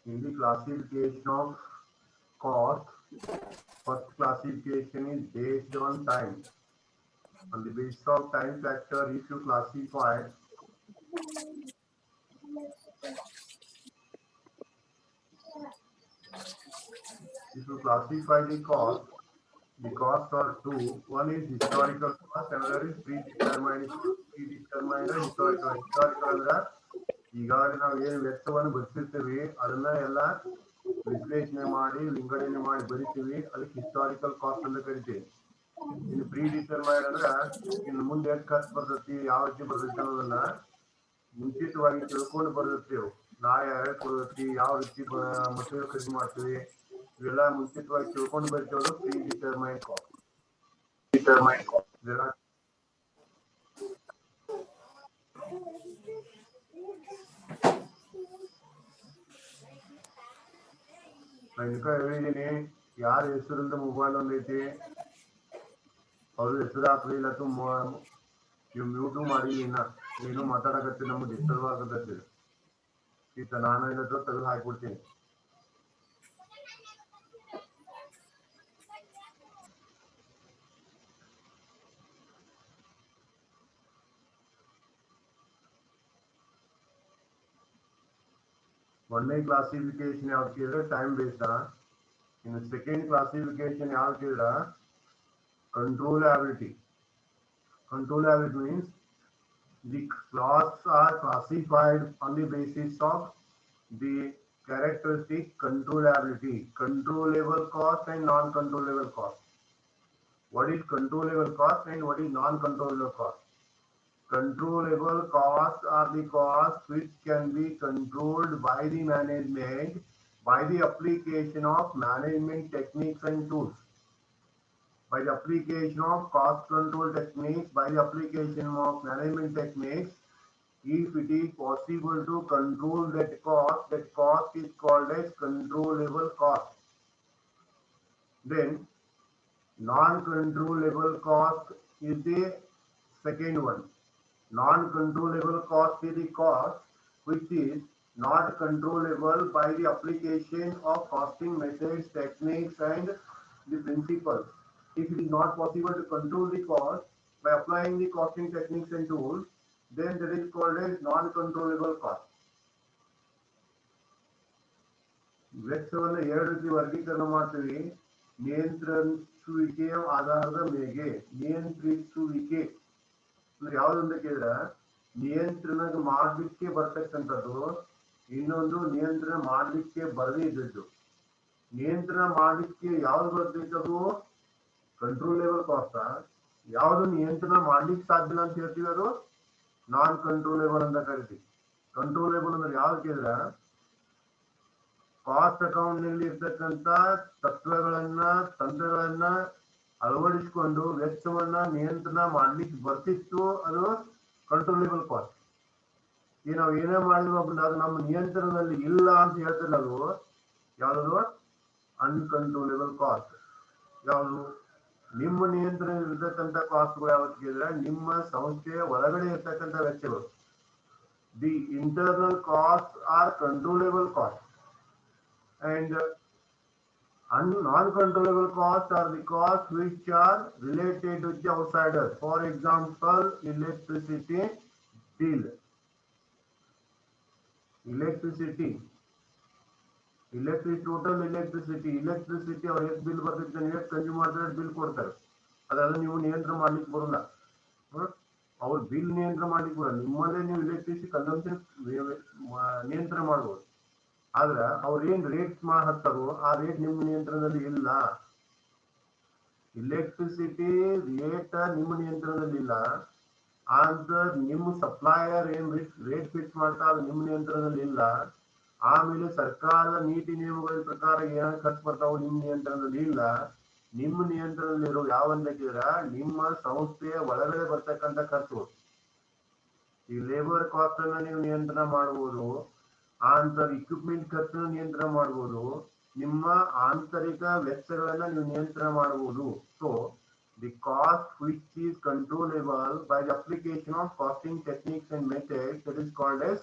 In the classification of cost, first classification is based on time. On the basis of time factor, if you classify the costs are two. One is historical cost, another is predetermined cost. Predetermined historical ಅಂದ್ರೆ ಈಗಾಗಲೇ ನಾವು ಏನು ವೆಚ್ಚವನ್ನು ಭರಿಸಿರ್ತೀವಿ ಅದನ್ನ ಎಲ್ಲ ವಿಶ್ಲೇಷಣೆ ಮಾಡಿ ವಿಂಗಡಣೆ ಮಾಡಿ ಬರಿತೀವಿ, ಅದಕ್ಕೆ ಹಿಸ್ಟಾರಿಕಲ್ ಕಾಸ್ಟ್ ಅಂತ ಕರಿತೀವಿ. ಇನ್ನು ಪ್ರೀಡಿಟರ್ಮೈಡ್ ಅಂದ್ರೆ ಇನ್ನು ಮುಂದೆ ಎಷ್ಟು ಖರ್ಚು ಬರ್ತೈತಿ, ಯಾವ ರೀತಿ ಬರ್ತೈತಿ ಅನ್ನೋದನ್ನ ಮುಂಚಿತವಾಗಿ ತಿಳ್ಕೊಂಡು ಬರೆದಿರ್ತೇವೆ. ನಾಳೆ ಯಾರ್ಯಾರು ಕೊಡ್ತೈತಿ, ಯಾವ ರೀತಿ ಮಟೀರಿಯಲ್ ಖರೀದಿ ಮಾಡ್ತೀವಿ, ಇವೆಲ್ಲ ಮುಂಚಿತವಾಗಿ ತಿಳ್ಕೊಂಡು ಬರಿತೇವೆ. ಪ್ರೀಡಿಟರ್ಮೈಡ್ ಕಾಸ್ಟ್. ನಾನು ಇದಕ್ಕ ಹೇಳಿದ್ದೀನಿ, ಯಾರ ಹೆಸರಿಂದ ಮೊಬೈಲ್ ಒಂದೈತಿ ಅವ್ರ ಹೆಸರು ಹಾಕ್ಲಿಲ್ಲ, ಇವ್ ಮ್ಯೂಟು ಮಾಡಿಲ್ಲ, ಇನ್ನ ನೀನು ಮಾತಾಡಕತ್ತಿ, ನಮ್ಗೆ ಡಿಸ್ಟರ್ಬ್ ಆಗತ್ತೆ. ಈತ ನಾನು ಏನಾದ್ರು ತೆಗೆದು ಹಾಕ್ಬಿಡ್ತೀನಿ. ಒಂದನೇ ಕ್ಲಾಸಿಫಿಕೇಶನ್ ಯಾವ್ದು ಕೇಳಿದ್ರೆ ಟೈಮ್ ಬೇಸ್ಡ್. ಇನ್ನು ಸೆಕೆಂಡ್ ಕ್ಲಾಸಿಫಿಕೇಶನ್ ಯಾವ್ದು ಕೇಳಿದ್ರೆ controllability. Controllability means the costs are classified on the basis of the characteristic controllability, controllable cost and non-controllable cost. What is controllable cost and what is non-controllable cost? Controllable costs are the costs which can be controlled by the management by the application of management techniques and tools. By the application of cost control techniques, by the application of management techniques, if it is possible to control that cost is called as controllable cost. Then non-controllable cost is the second one. Non-controllable cost is the cost which is not controllable by the application of costing methods, techniques and the principles. If it is not possible to control the cost by applying the costing techniques and tools, then that is called as non-controllable cost. ವೆಚ್ಚವನ್ನು ಎರಡು ರೀತಿ ವರ್ಗೀಕರಣ ಮಾಡ್ತೀವಿ. ನಿಯಂತ್ರಿಸುವಿಕೆಯ ಆಧಾರದ ಮೇಲೆ. ನಿಯಂತ್ರಿಸುವಿಕೆ ಅಂದ್ರೆ ಯಾವ್ದಂತ ಕೇಳಿದ್ರೆ ನಿಯಂತ್ರಣ ಮಾಡ್ಲಿಕ್ಕೆ ಬರ್ತಕ್ಕಂಥದ್ದು, ಇನ್ನೊಂದು ನಿಯಂತ್ರಣ ಮಾಡ್ಲಿಕ್ಕೆ ಬರದೇ ಇದ್ದದ್ದು. ನಿಯಂತ್ರಣ ಮಾಡ್ಲಿಕ್ಕೆ ಯಾವ್ದು ಬರ್ತೈತದು ಕಂಟ್ರೋಲೇಬಲ್ ಕಾಸ್ಟ್. ಯಾವ್ದು ನಿಯಂತ್ರಣ ಮಾಡ್ಲಿಕ್ಕೆ ಸಾಧ್ಯ ಅಂತ ಹೇಳ್ತೀವಿ ಅದು ನಾನ್ ಕಂಟ್ರೋಲೇಬಲ್ ಅಂತ ಕರಿತೀವಿ. ಕಂಟ್ರೋಲೇಬಲ್ ಅಂದ್ರೆ ಯಾವ್ದು ಕೇಳಿದ್ರೆ ಕಾಸ್ಟ್ ಅಕೌಂಟ್ ನಲ್ಲಿ ಇರ್ತಕ್ಕಂಥ ತತ್ವಗಳನ್ನ ತಂತ್ರಗಳನ್ನ ಅಳವಡಿಸಿಕೊಂಡು ವೆಚ್ಚವನ್ನ ನಿಯಂತ್ರಣ ಮಾಡ್ಲಿಕ್ಕೆ ಬರ್ತಿತ್ತು, ಅದು ಕಂಟ್ರೋಲೇಬಲ್ ಕಾಸ್ಟ್. ಈ ನಾವು ಏನೇ ಮಾಡಿದ್ವು ಅದು ನಮ್ಮ ನಿಯಂತ್ರಣದಲ್ಲಿ ಇಲ್ಲ ಅಂತ ಹೇಳ್ತಾರೆ, ಅದು ಯಾವುದು ಅನ್ಕಂಟ್ರೋಲೇಬಲ್ ಕಾಸ್ಟ್. ಯಾವುದು ನಿಮ್ಮ ನಿಯಂತ್ರಣ ಇರತಕ್ಕಂಥ ಕಾಸ್ಟ್ಗಳು ಯಾವತ್ತು ಕೇಳಿದ್ರೆ ನಿಮ್ಮ ಸಂಸ್ಥೆಯ ಒಳಗಡೆ ಇರ್ತಕ್ಕಂಥ ವೆಚ್ಚಗಳು. The internal cost are controllable cost and non-controllable costs are the costs which are related with the outsiders. For example, electricity bill. Total electricity ಅವ್ರು ಎಷ್ಟು ಬಿಲ್ ಬರ್ತೈತೆ, ಎಷ್ಟು ಕನ್ಸ್ಯೂಮ್ ಮಾಡ್ತಾರೆ, ಬಿಲ್ ಕೊಡ್ತಾರೆ. ಅದೆಲ್ಲ ನೀವು ನಿಯಂತ್ರಣ ಮಾಡ್ಲಿಕ್ಕೆ ಬರೋಲ್ಲ. ಅವ್ರ ಬಿಲ್ ನಿಯಂತ್ರಣ ಮಾಡ್ಲಿಕ್ಕೆ ಬರಲ್ಲ. ನಿಮ್ಮಲ್ಲೇ ನೀವು ಎಲೆಕ್ಟ್ರಿಸಿಟಿ ಕನ್ಸಂಪ್ಷನ್ ನಿಯಂತ್ರಣ ಮಾಡ್ಬೋದು. ಆದ್ರೆ ಅವ್ರು ಏನ್ ರೇಟ್ ಹಾಕ್ತಾರೋ ಆ ರೇಟ್ ನಿಮ್ಮ ನಿಯಂತ್ರಣದಲ್ಲಿ ಇಲ್ಲ. ಎಲೆಕ್ಟ್ರಿಸಿಟಿ ರೇಟ್ ನಿಮ್ಮ ನಿಯಂತ್ರಣದಲ್ಲಿ ಇಲ್ಲ ಅಂತ ನಿಮ್ಮ ಸಪ್ಲೈಯರ್ ಏನ್ ರೇಟ್ ಫಿಕ್ಸ್ ಮಾಡ್ತಾ ಅದು ನಿಮ್ಮ ನಿಯಂತ್ರಣದಲ್ಲಿ ಇಲ್ಲ. ಆಮೇಲೆ ಸರ್ಕಾರದ ನೀತಿ ನಿಯಮಗಳ ಪ್ರಕಾರ ಏನ ಖರ್ಚು ಬರ್ತಾವ ನಿಮ್ಮ ನಿಯಂತ್ರಣದಲ್ಲಿ ಇಲ್ಲ. ನಿಮ್ಮ ನಿಯಂತ್ರಣದಲ್ಲಿರೋ ಯಾವಂತ ಕೇಳಿದ್ರೆ ನಿಮ್ಮ ಸಂಸ್ಥೆಯ ಒಳಗಡೆ ಬರ್ತಕ್ಕಂಥ ಖರ್ಚು. ಈ ಲೇಬರ್ ಕಾಸ್ಟ್ ಅನ್ನ ನೀವು ನಿಯಂತ್ರಣ ಮಾಡಬಹುದು, ಆಂತರ ಇಕ್ವಿಪ್ಮೆಂಟ್ ಖರ್ಚನ್ನು ನಿಯಂತ್ರಣ ಮಾಡಬಹುದು, ನಿಮ್ಮ ಆಂತರಿಕ ವೆಚ್ಚಗಳನ್ನ ನೀವು ನಿಯಂತ್ರಣ ಮಾಡಬಹುದು. So the cost which is controllable by the application of costing techniques and methods, that is called as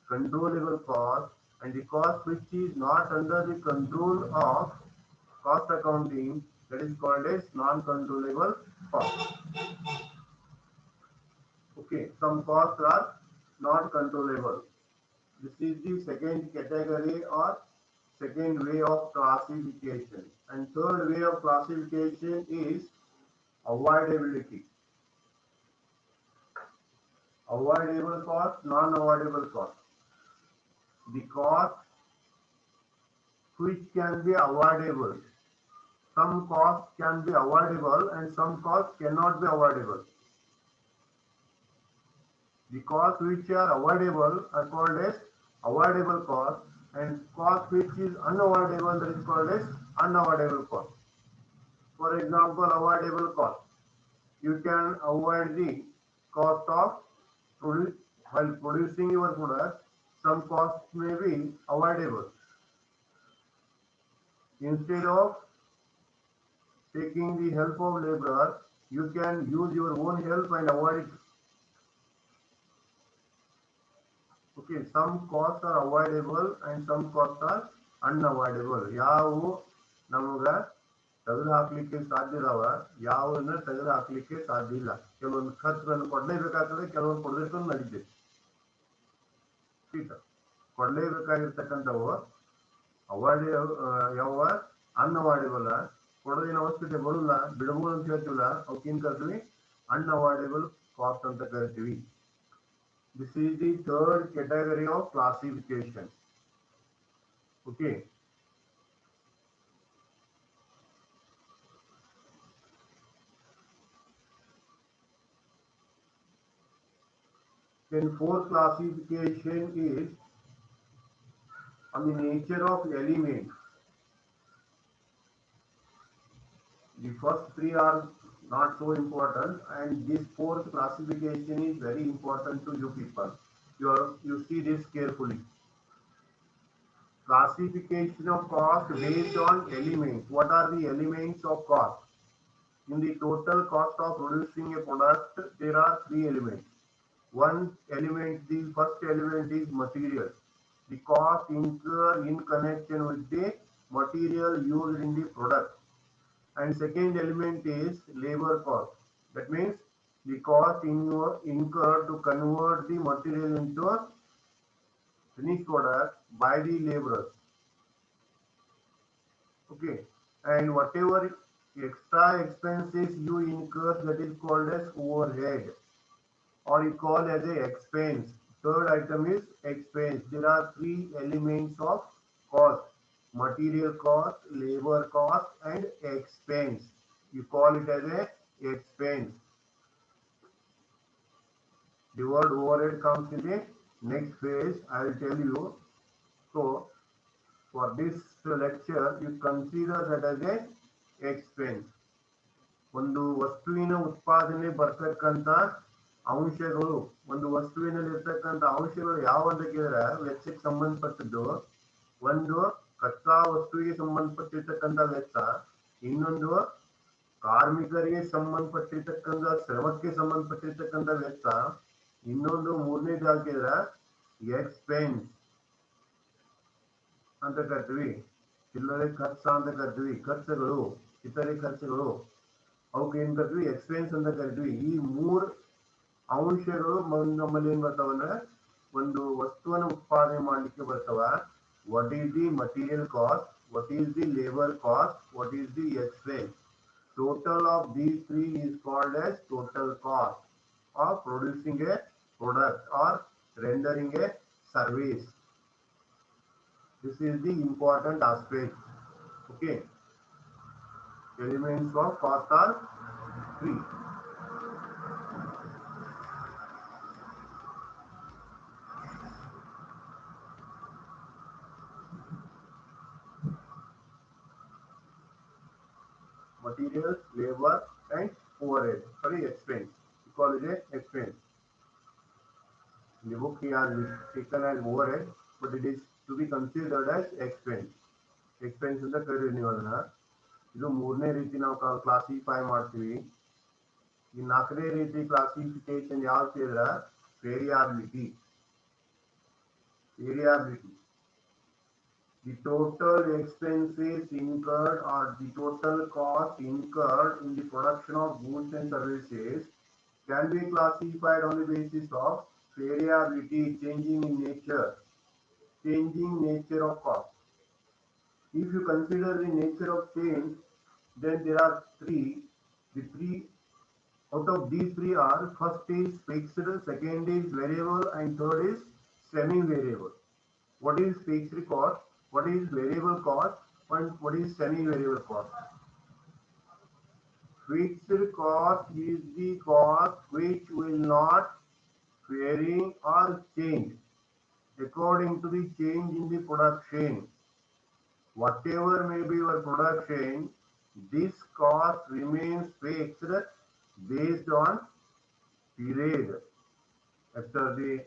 controllable cost, and the cost which is not under the control of cost accounting, that is called as non-controllable cost. Okay, some costs are not controllable. This is the second category or second way of classification. And third way of classification is avoidability. Avoidable cost, non-avoidable cost. The cost which can be avoidable. Some costs can be avoidable and some costs cannot be avoidable. The costs which are avoidable are called as avoidable cost, and cost which is unavoidable, that is called as unavoidable cost. For example, avoidable cost. You can avoid the cost of while producing your product. Some costs may be avoidable. Instead of taking the help of laborer, you can use your own help and avoid it. Okay, some costs are avoidable and some costs are unavoidable. ಯಾವು ನಮಗ ತೆಗೆದು ಹಾಕ್ಲಿಕ್ಕೆ ಸಾಧ್ಯ ಇದಾವ, ಯಾವನ್ನ ತೆಗೆದು ಹಾಕ್ಲಿಕ್ಕೆ ಸಾಧ್ಯ ಇಲ್ಲ. ಕೆಲವೊಂದು ಖರ್ಚುಗಳನ್ನು ಕೊಡಲೇಬೇಕಾಗ್ತದೆ, ಕೆಲವೊಂದು ಕೊಡದಿಟ್ಟು ನಡೀತದೆ. ಕೊಡಲೇಬೇಕಾಗಿರ್ತಕ್ಕಂಥವು ಅವಾಯ್ಡ್ ಯಾವ ಅನ್ಅವಾಯ್ಡಬಲ್, ಕೊಡೋದಿನ ಅವಶ್ಯಕತೆ ಬರೋಲ್ಲ, ಬಿಡಬಹುದು ಅಂತ ಹೇಳ್ತೀವಲ್ಲ, ಅವಕ್ಕೇನ್ ಕರಿತೀವಿ? ಅನ್ಅವಾಯ್ಡಬಲ್ ಕಾಸ್ಟ್ ಅಂತ ಕರಿತೀವಿ. This is the third category of classification. Okay. Then fourth classification is on the nature of elements. The first three are not so important, and this fourth classification is very important to you people. You see this carefully. Classification of cost based on elements. What are the elements of cost? In the total cost of producing a product, there are three elements. One element, the first element is material. The cost incurred in connection with the material used in the product. And second element is labor cost. That means the cost incurred to convert the material into a finished product by the laborers. Okay, and whatever extra expenses you incur, that is called as overhead, or you call as a expense. Third item is expense. There are three elements of cost: material cost, labor cost, and expense. You call it as a expense. The word overhead comes in the next phase. I will tell you. So for this lecture, you consider that as a expense. ಒಂದು ವಸ್ತುವಿನ ಉತ್ಪಾದನೆ ಬರ್ತಕ್ಕಂಥ ಅಂಶಗಳು, ಒಂದು ವಸ್ತುವಿನಲ್ಲಿ ಇರ್ತಕ್ಕಂಥ ಅಂಶಗಳು ಯಾವ ಅಂತ ಕೇಳಿದ್ರೆ ವೆಚ್ಚಕ್ಕೆ ಸಂಬಂಧಪಟ್ಟಿದ್ದು. ಒಂದು ಕಚ್ಚಾ ವಸ್ತುವಿಗೆ ಸಂಬಂಧಪಟ್ಟಿರ್ತಕ್ಕಂಥ ವೆಚ್ಚ, ಇನ್ನೊಂದು ಕಾರ್ಮಿಕರಿಗೆ ಸಂಬಂಧಪಟ್ಟಿರ್ತಕ್ಕಂಥ ಶ್ರಮಕ್ಕೆ ಸಂಬಂಧಪಟ್ಟಿರ್ತಕ್ಕಂಥ ವೆಚ್ಚ, ಇನ್ನೊಂದು ಮೂರನೇದು ಹಾಕಿದ್ರೆ ಎಕ್ಸ್ಪೆನ್ಸ್ ಅಂತ ಕರಿತೀವಿ. ಚಿಲ್ಲರೆ ಖರ್ಚು ಅಂತ ಕರಿತೀವಿ. ಖರ್ಚುಗಳು, ಇತರೆ ಖರ್ಚುಗಳು, ಅವಕ್ಕೆ ಏನ್ ಕರಿತೀವಿ? ಎಕ್ಸ್ಪೆನ್ಸ್ ಅಂತ ಕರಿತೀವಿ. ಈ ಮೂರು ಅಂಶಗಳು ನಮ್ಮಲ್ಲಿ ಏನ್ ಬರ್ತಾವಂದ್ರೆ ಒಂದು ವಸ್ತುವನ್ನು ಉತ್ಪಾದನೆ ಮಾಡ್ಲಿಕ್ಕೆ ಬರ್ತಾವ. What is the material cost, what is the labour cost, what is the expense. Total of these three is called as total cost of producing a product or rendering a service. This is the important aspect. Okay. Elements of cost are three. Materials, labor, and overhead. Sorry, expense. We call it a expense. In the book, he has taken as overhead, but it is to be considered as expense. Expense ಅಂತ ಕರೀರಿ ನೀವು ಅದನ್ನ. ಇದು ಮೂರನೇ ರೀತಿ ನಾವು classify ಮಾಡ್ತೀವಿ. ಈ ನಾಲ್ಕನೇ ರೀತಿ ಕ್ಲಾಸಿಫಿಕೇಶನ್ ಯಾವ್ದು ಹೇಳಿದ್ರೆ variability. Variability The total expenses incurred or the total cost incurred in the production of goods and services can be classified on the basis of variability, changing nature of cost. If you consider the nature of change, then there are three. The three out of these three are: first is fixed, second is variable, and third is semi-variable. What is fixed cost? What is variable cost? And what is semi-variable cost? Fixed cost is the cost which will not vary or change according to the change in the production. Whatever may be your production, this cost remains fixed based on period. After the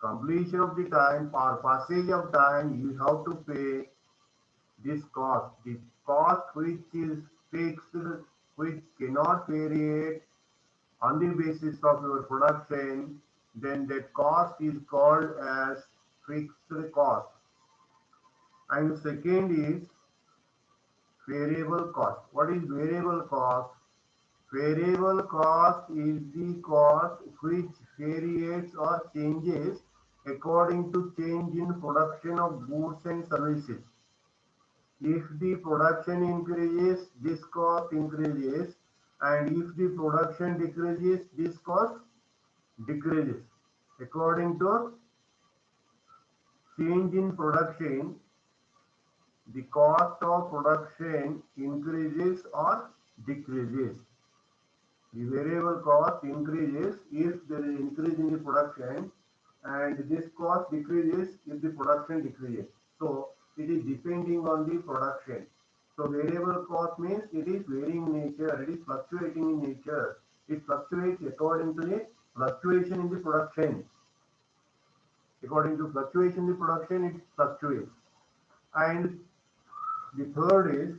completion of the time or passage of time, you have to pay this cost. The cost which is fixed, which cannot vary on the basis of your production, then that cost is called as fixed cost. And second is variable cost. What is variable cost? Variable cost is the cost which varies or changes according to change in production of goods and services. If the production increases, this cost increases, and if the production decreases, this cost decreases. According to change in production, the cost of production increases or decreases. The variable cost increases if there is increase in the production, and this cost decreases if the production decreases. So it is depending on the production. So variable cost means it is varying in nature, it is fluctuating in nature. It fluctuates according to the fluctuation in the production. According to fluctuation in the production, it fluctuates. And the third is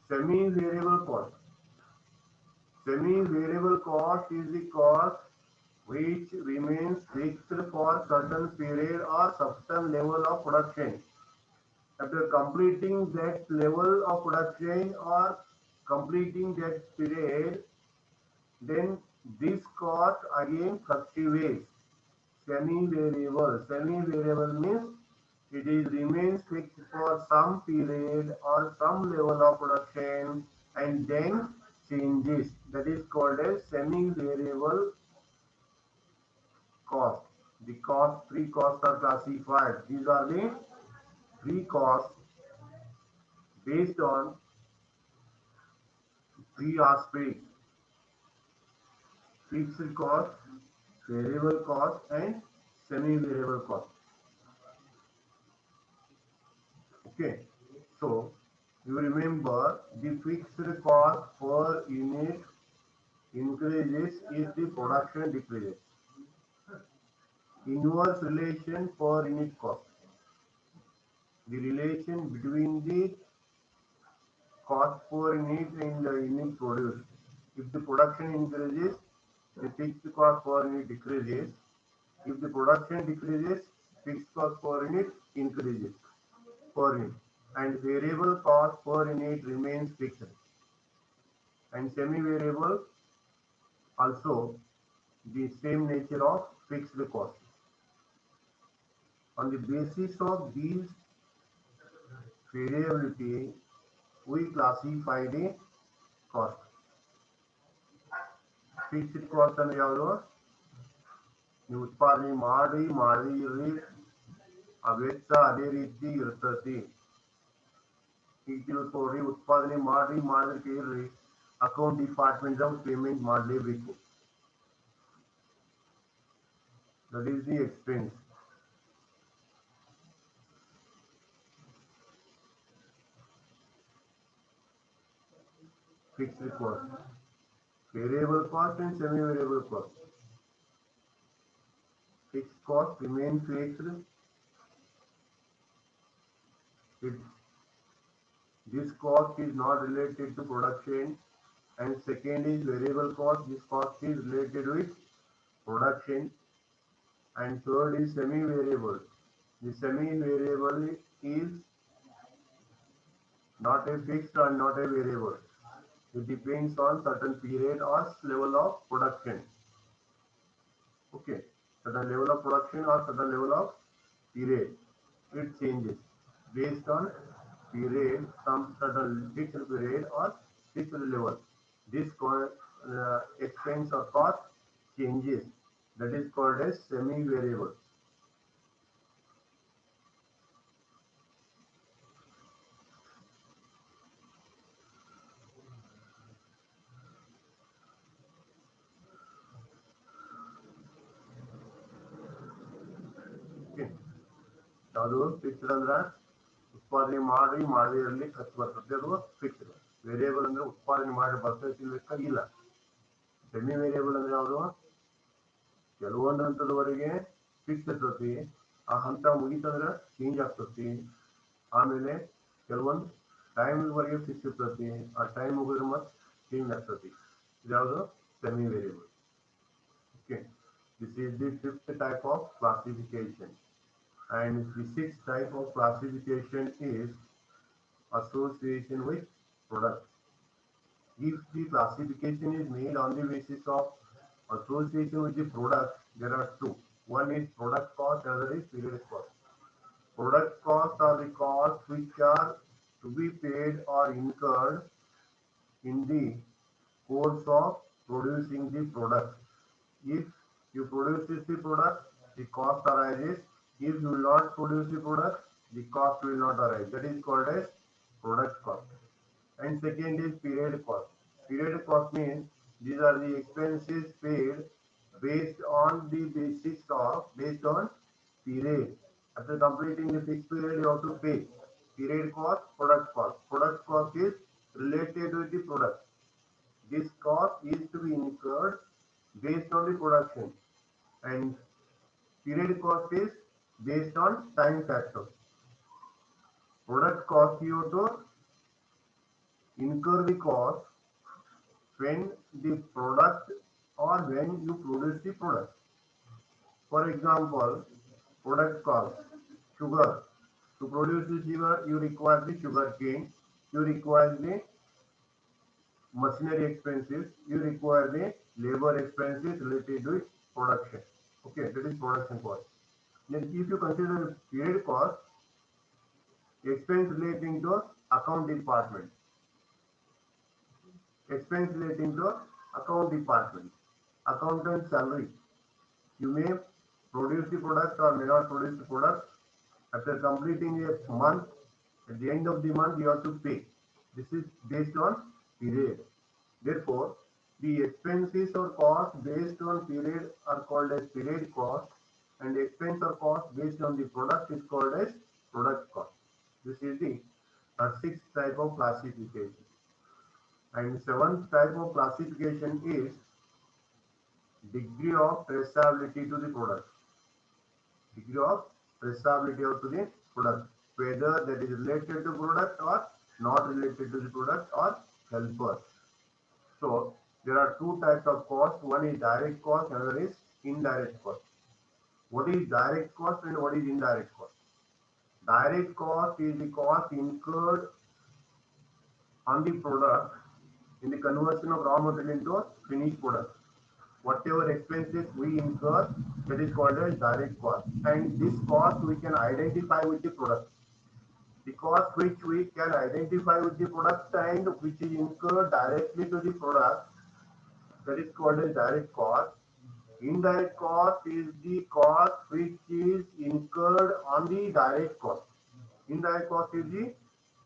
semi-variable cost. Semi-variable cost is the cost which remains fixed for certain period or certain level of production. After completing that level of production or completing that period, then this cost again fluctuates. Semi-variable. Semi-variable means it is remains fixed for some period or some level of production and then changes. That is called as semi-variable cost. The cost, three costs are classified. These are the three costs based on three aspects: fixed cost, variable cost, and semi-variable cost. Okay, so you remember the fixed cost per unit increases if the production decreases. Inverse relation per unit cost. The relation between the cost per unit and the unit produced. If the production increases, the fixed cost per unit decreases. If the production decreases, fixed cost per unit increases per unit. And variable cost per unit remains fixed. And semi-variable also the same nature of fixed cost. On the basis of these variability, we classified a cost. Fixed cost ಅಂದ್ರೆ ಯಾವುದು? ನೀವು ಉತ್ಪಾದನೆ ಮಾಡಿರಿ ಆ ವೆಚ್ಚ ಅದೇ ರೀತಿ ಇರ್ತತಿ. ಈಗ ತಿಳ್ಕೊಡ್ರಿ, ಉತ್ಪಾದನೆ ಮಾಡಿದ್ರೆ ಇರ್ರಿ ಅಕೌಂಟ್ ಡಿಪಾರ್ಟ್ಮೆಂಟ್ ಪೇಮೆಂಟ್ ಮಾಡಲೇಬೇಕು. That is the expense. Fixed cost, variable cost and semi-variable cost. Fixed cost remains fixed. This cost is not related to production. And second is variable cost. This cost is related with production. And third is semi-variable. The semi-variable is not a fixed and not a variable. It depends on certain period or level of production. Okay, certain level of production or certain level of period. It changes based on period, some certain fixed period or fixed level. This expense or cost changes. That is called as semi-variable. Okay. ಯಾವುದು fixed ಅಂದ್ರೆ ಉತ್ಪಾದನೆ ಮಾಡಿ ಇರಲಿ ಖರ್ಚು ಬರ್ತದೆ ಅದು fixed. Variable ಅಂದ್ರೆ ಉತ್ಪಾದನೆ ಮಾಡಿ ಬರ್ತೈತಿ ಇಲ್ಲ. ಸೆಮಿ ವೇರಿಯೇಬಲ್ ಅಂದ್ರೆ ಯಾವುದು ಕೆಲವೊಂದು ಹಂತದವರೆಗೆ ಫಿಕ್ಸ್ ಇರ್ತತಿ, ಆ ಹಂತ ಮುಗಿತಂದ್ರೆ ಚೇಂಜ್ ಆಗ್ತತಿ. ಆಮೇಲೆ ಕೆಲವೊಂದು ಟೈಮ್ ವರೆಗೆ ಫಿಕ್ಸ್ ಇರ್ತತಿ, ಆ ಟೈಮ್ ಮುಗಿದ್ರೆ ಮತ್ತೆ ಚೇಂಜ್ ಆಗ್ತತಿ. ಇದ್ಯಾವುದು semi variable. Okay, this is the fifth type of classification. And the sixth type of classification is association with product. If the classification is made on the basis of association with the product, there are two. One is product cost, another is period cost. Product costs are the costs which are to be paid or incurred in the course of producing the product. If you produce the product, the cost arises. If you will not produce the product, the cost will not arise. That is called as product cost. And second is period cost. Period cost means these are the expenses paid based on the basis of based on period. After completing the fixed period, you have to pay period cost, product cost. Product cost is related with the product. This cost is to be incurred based on the production, and period cost is based on time factor. Product cost you have to incur the cost when the product or when you produce the product. For example, product cost sugar. To produce the sugar, you require the sugar cane, you require the machinery expenses, you require the labor expenses related to production. Okay, that is production cost. Then if you consider period cost, expense relating to account department. Expense relating to account department. Accountant salary. You may produce the product or may not produce the product. After completing a month, at the end of the month, you have to pay. This is based on period. Therefore, the expenses or costs based on period are called as period cost, and the expense or cost based on the product is called as product cost. This is the sixth type of classification. And seventh type of classification is degree of traceability to the product. Degree of traceability to the product, whether that is related to product or not related to the product or helper. So there are two types of cost. One is direct cost, another is indirect cost. What is direct cost and what is indirect cost? Direct cost is the cost incurred on the product in the conversion of raw material into a finished product. Whatever expenses we incur, that is called as direct cost. And this cost we can identify with the product. The cost which we can identify with the product and which is incurred directly to the product, that is called as direct cost. Indirect cost is the cost which is incurred on the direct cost. Indirect cost is the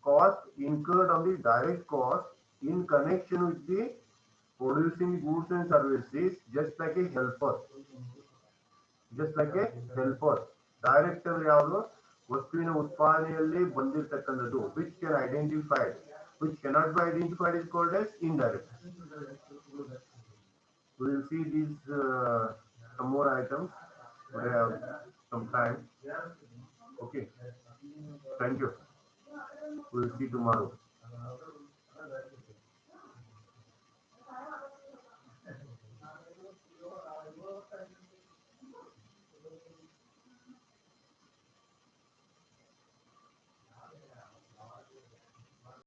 cost incurred on the direct cost in connection with the producing goods and services, just like a helper. Just like a helper. Direct ಅಂದ್ರೆ ಯಾವುದು? ವಸ್ತುವಿನ ಉತ್ಪಾದನೆಯಲ್ಲಿ ಬಂದಿರತಕ್ಕಂಥದ್ದು, which can identify, which cannot be identified is called as indirect. We will see these some more items. We have some time. Okay. Thank you. We will see tomorrow.